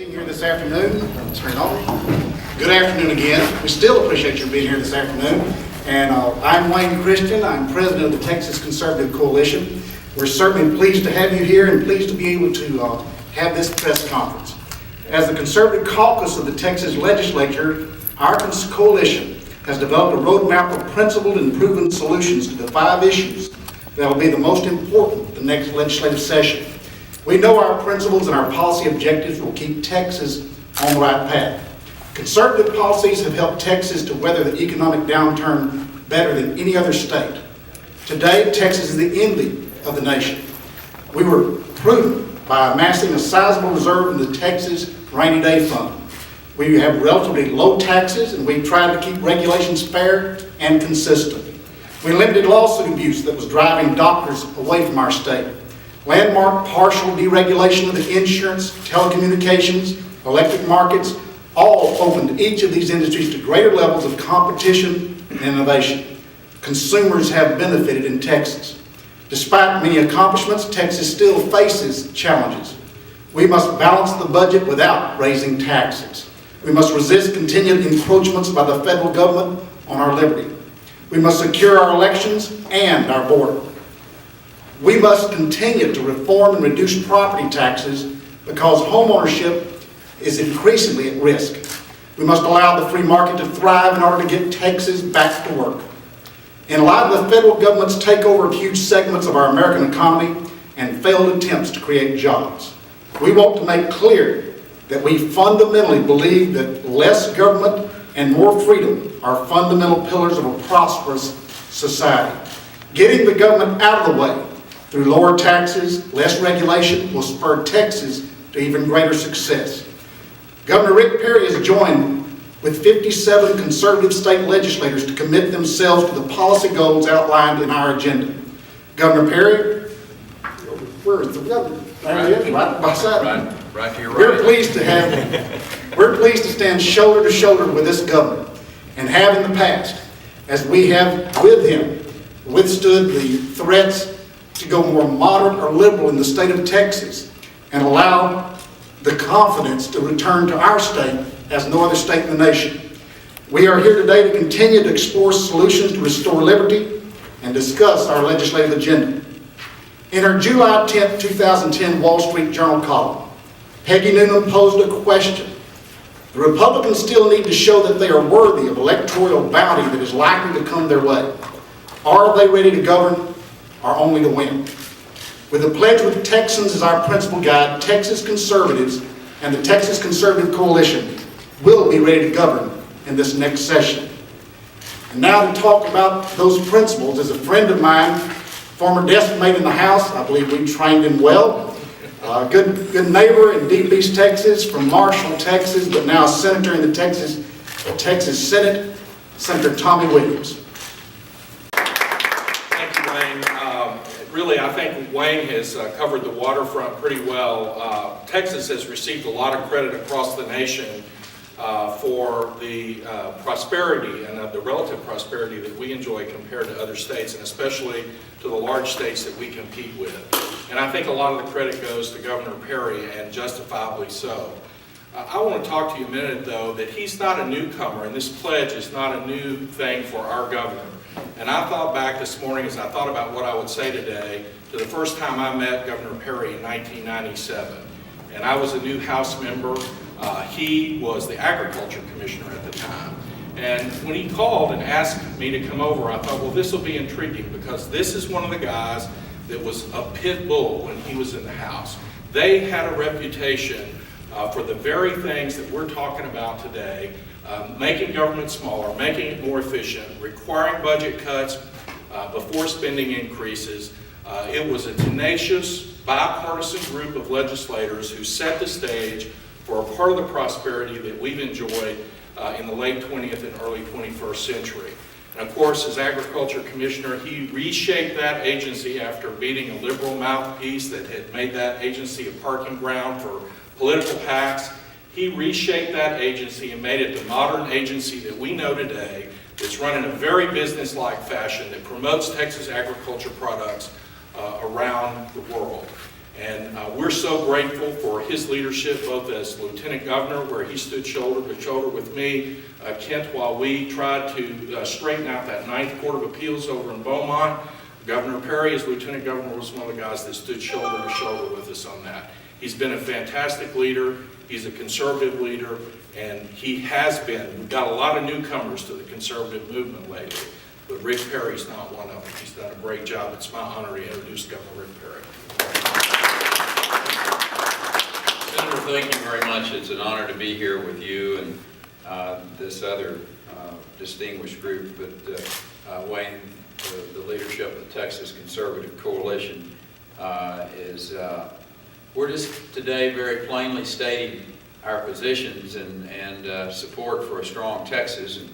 Being here this afternoon. Turn it on. Good afternoon again. We still appreciate your being here this afternoon. And I'm Wayne Christian. I'm president of the Texas Conservative Coalition. We're certainly pleased to have you here and pleased to be able to have this press conference. As the Conservative Caucus of the Texas Legislature, our coalition has developed a roadmap of principled and proven solutions to the 5 issues that will be the most important at the next legislative session. We know our principles and our policy objectives will keep Texas on the right path. Conservative policies have helped Texas to weather the economic downturn better than any other state. Today, Texas is the envy of the nation. We were prudent by amassing a sizable reserve in the Texas Rainy Day Fund. We have relatively low taxes, and we tried to keep regulations fair and consistent. We limited lawsuit abuse that was driving doctors away from our state. Landmark partial deregulation of the insurance, telecommunications, electric markets, all opened each of these industries to greater levels of competition and innovation. Consumers have benefited in Texas. Despite many accomplishments, Texas still faces challenges. We must balance the budget without raising taxes. We must resist continued encroachments by the federal government on our liberty. We must secure our elections and our border. We must continue to reform and reduce property taxes because homeownership is increasingly at risk. We must allow the free market to thrive in order to get Texas back to work. In light of the federal government's takeover of huge segments of our American economy and failed attempts to create jobs, we want to make clear that we fundamentally believe that less government and more freedom are fundamental pillars of a prosperous society. Getting the government out of the way through lower taxes, less regulation, will spur Texas to even greater success. Governor Rick Perry has joined with 57 conservative state legislators to commit themselves to the policy goals outlined in our agenda. Governor Perry, where is the governor? There he is, right beside me. Right to your right. We're pleased to stand shoulder to shoulder with this governor and have in the past, as we have with him, withstood the threats to go more moderate or liberal in the state of Texas and allow the confidence to return to our state as no other state in the nation. We are here today to continue to explore solutions to restore liberty and discuss our legislative agenda. In her July 10, 2010 Wall Street Journal column, Peggy Noonan posed a question. The Republicans still need to show that they are worthy of electoral bounty that is likely to come their way. Are they ready to govern or only to win? With the Pledge with Texans as our principal guide, Texas conservatives and the Texas Conservative Coalition will be ready to govern in this next session. And now to talk about those principles is a friend of mine, former desk mate in the House. I believe we trained him well. Good neighbor in Deep East Texas, from Marshall, Texas, but now a senator in the Texas Senate, Senator Tommy Williams. Thank you, Wayne. Really, I think Wayne has covered the waterfront pretty well. Texas has received a lot of credit across the nation for the prosperity and the relative prosperity that we enjoy compared to other states, and especially to the large states that we compete with. And I think a lot of the credit goes to Governor Perry, and justifiably so. I want to talk to you a minute, though, that he's not a newcomer, and this pledge is not a new thing for our governor. And I thought back this morning, as I thought about what I would say today, to the first time I met Governor Perry in 1997. And I was a new House member. He was the Agriculture Commissioner at the time. And when he called and asked me to come over, I thought, well, this will be intriguing, because this is one of the guys that was a pit bull when he was in the House. They had a reputation for the very things that we're talking about today, making government smaller, making it more efficient, requiring budget cuts before spending increases. It was a tenacious, bipartisan group of legislators who set the stage for a part of the prosperity that we've enjoyed in the late 20th and early 21st century. And of course, as Agriculture Commissioner, he reshaped that agency after beating a liberal mouthpiece that had made that agency a parking ground for political PACs. He reshaped that agency and made it the modern agency that we know today, that's run in a very business-like fashion that promotes Texas agriculture products around the world. And we're so grateful for his leadership, both as Lieutenant Governor, where he stood shoulder to shoulder with me, Kent, while we tried to straighten out that 9th Court of Appeals over in Beaumont. Governor Perry, as Lieutenant Governor, was one of the guys that stood shoulder to shoulder with us on that. He's been a fantastic leader. He's a conservative leader, and he has been. We've got a lot of newcomers to the conservative movement lately, but Rick Perry's not one of them. He's done a great job. It's my honor to introduce Governor Rick Perry. Senator, thank you very much. It's an honor to be here with you and this other distinguished group. But Wayne, the leadership of the Texas Conservative Coalition we're just today very plainly stating our positions and support for a strong Texas. And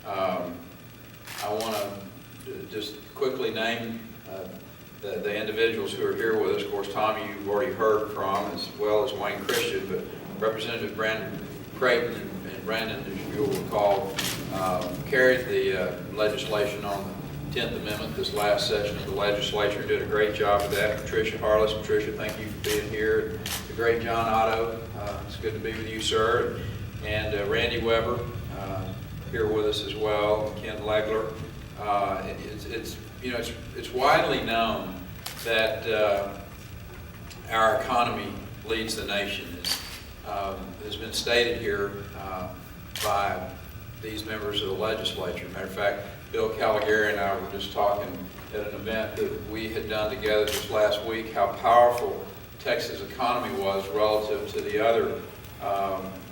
I want to just quickly name the individuals who are here with us. Of course, Tommy, you've already heard from, as well as Wayne Christian, but Representative Brandon Creighton and Brandon, as you'll recall, carried the legislation on the 10th Amendment this last session of the legislature and did a great job of that. Patricia Harless, Patricia, thank you for being here. The great John Otto, it's good to be with you, sir. And Randy Weber, here with us as well, Ken Legler. It's widely known that our economy leads the nation. Has been stated here by these members of the legislature. Matter of fact, Bill Caligari and I were just talking at an event that we had done together this last week, how powerful Texas economy was relative to the other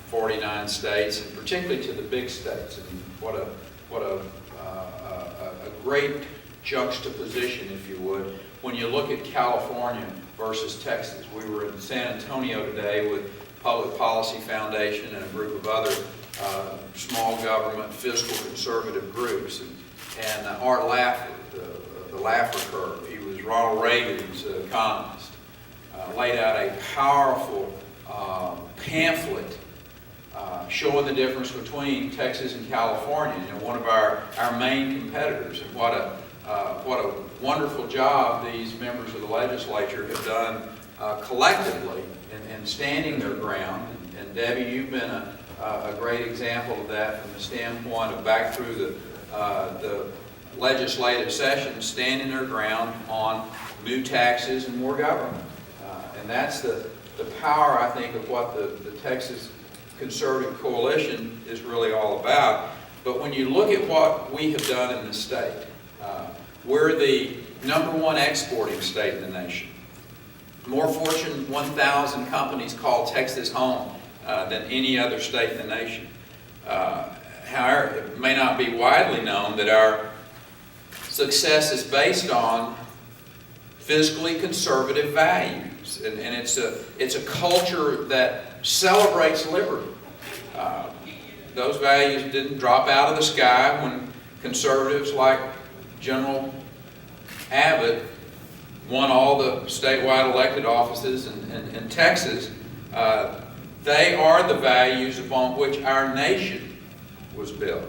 49 states, and particularly to the big states. And what a great juxtaposition, if you would, when you look at California versus Texas. We were in San Antonio today with Public Policy Foundation and a group of other small government, fiscal conservative groups. And Art Laffer, the Laffer curve, he was Ronald Reagan's economist, laid out a powerful pamphlet showing the difference between Texas and California, one of our main competitors. And what a wonderful job these members of the legislature have done collectively in standing their ground. And Debbie, you've been a great example of that from the standpoint of back through the legislative session, standing their ground on new taxes and more government. And that's the power, I think, of what the Texas Conservative Coalition is really all about. But when you look at what we have done in this state, we're the #1 exporting state in the nation. More Fortune 1000 companies call Texas home than any other state in the nation. However, it may not be widely known that our success is based on fiscally conservative values, and it's a culture that celebrates liberty. Those values didn't drop out of the sky when conservatives like General Abbott won all the statewide elected offices in Texas. They are the values upon which our nation was built.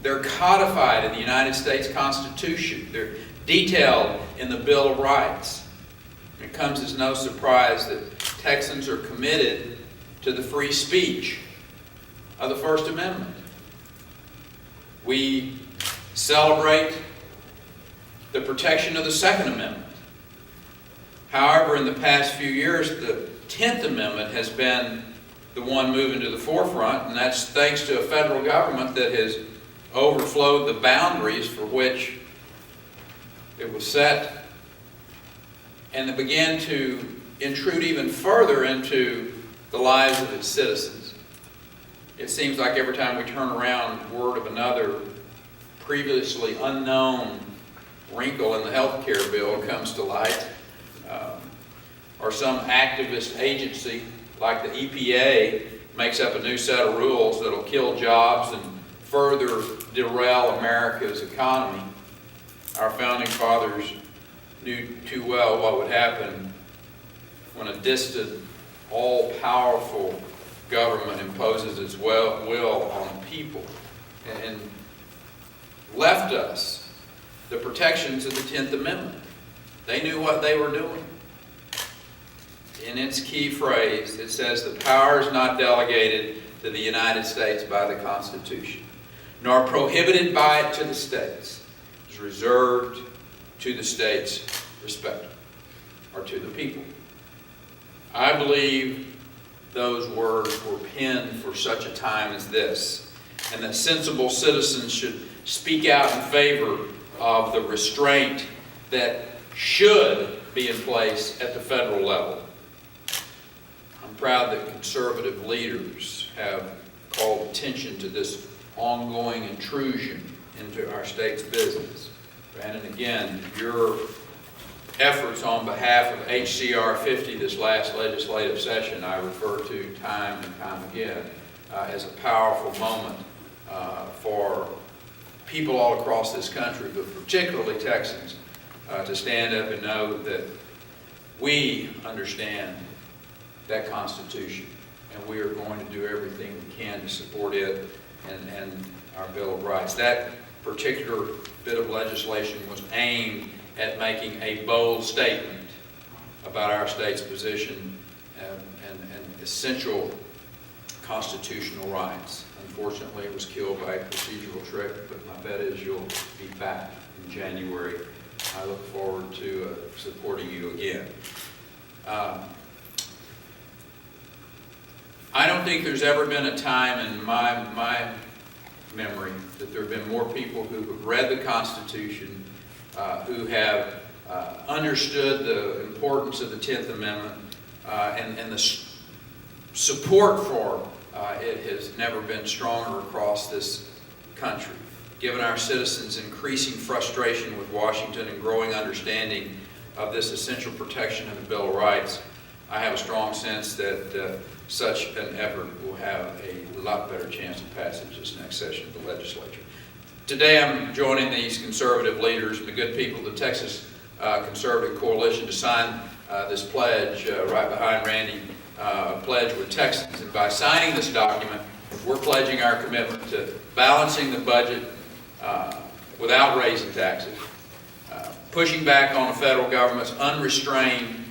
They're codified in the United States Constitution. They're detailed in the Bill of Rights. It comes as no surprise that Texans are committed to the free speech of the First Amendment. We celebrate the protection of the Second Amendment. However, in the past few years, the 10th Amendment has been the one moving to the forefront, and that's thanks to a federal government that has overflowed the boundaries for which it was set, and it began to intrude even further into the lives of its citizens. It seems like every time we turn around, word of another previously unknown wrinkle in the health care bill comes to light, or some activist agency like the EPA makes up a new set of rules that'll kill jobs and further derail America's economy. Our founding fathers knew too well what would happen when a distant, all-powerful government imposes its will on people and left us the protections of the 10th Amendment. They knew what they were doing. in its key phrase, it says, "The power is not delegated to the United States by the Constitution, nor prohibited by it to the states. It is reserved to the states respectively," or to the people. I believe those words were penned for such a time as this, and that sensible citizens should speak out in favor of the restraint that should be in place at the federal level. I'm proud that conservative leaders have called attention to this ongoing intrusion into our state's business. And again, your efforts on behalf of HCR 50 this last legislative session, I refer to time and time again as a powerful moment for people all across this country, but particularly Texans, to stand up and know that we understand that Constitution, and we are going to do everything we can to support it and our Bill of Rights. That particular bit of legislation was aimed at making a bold statement about our state's position and essential constitutional rights. Unfortunately, it was killed by a procedural trick, but my bet is you'll be back in January. I look forward to supporting you again. I don't think there's ever been a time in my memory that there have been more people who have read the Constitution, who have understood the importance of the 10th Amendment, and the support for it has never been stronger across this country. Given our citizens' increasing frustration with Washington and growing understanding of this essential protection of the Bill of Rights, I have a strong sense that such an effort will have a lot better chance of passage this next session of the legislature. Today I'm joining these conservative leaders and the good people of the Texas Conservative Coalition to sign this pledge right behind Randy, a pledge with Texans. And by signing this document, we're pledging our commitment to balancing the budget without raising taxes, pushing back on the federal government's unrestrained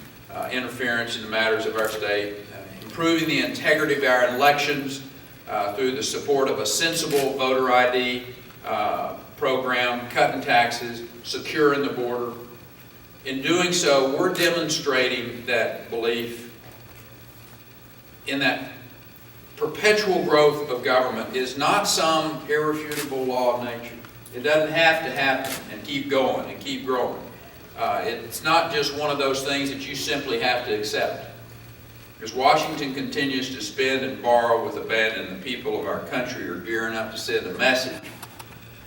interference in the matters of our state, improving the integrity of our elections through the support of a sensible voter ID program, cutting taxes, securing the border. In doing so, we're demonstrating that belief in that perpetual growth of government is not some irrefutable law of nature. It doesn't have to happen and keep going and keep growing. It's not just one of those things that you simply have to accept. As Washington continues to spend and borrow with abandon, the people of our country are gearing up to send a message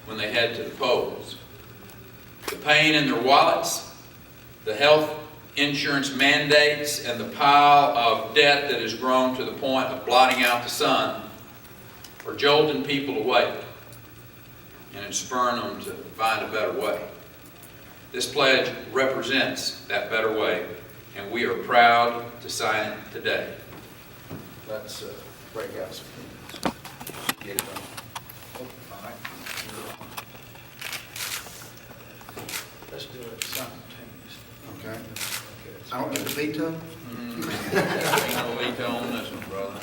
when they head to the polls. The pain in their wallets, the health insurance mandates, and the pile of debt that has grown to the point of blotting out the sun are jolting people awake, and it's spurring them to find a better way. This pledge represents that better way, and we are proud to sign it today. Let's break out some pens. Get it done. All right. Let's do it simultaneously. Okay. I don't get the veto? Ain't no veto on this one, brother.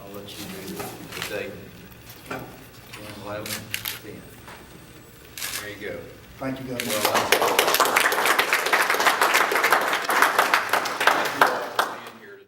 I'll let you do the date. 10/11/10. There you go. Thank you, Governor. Well,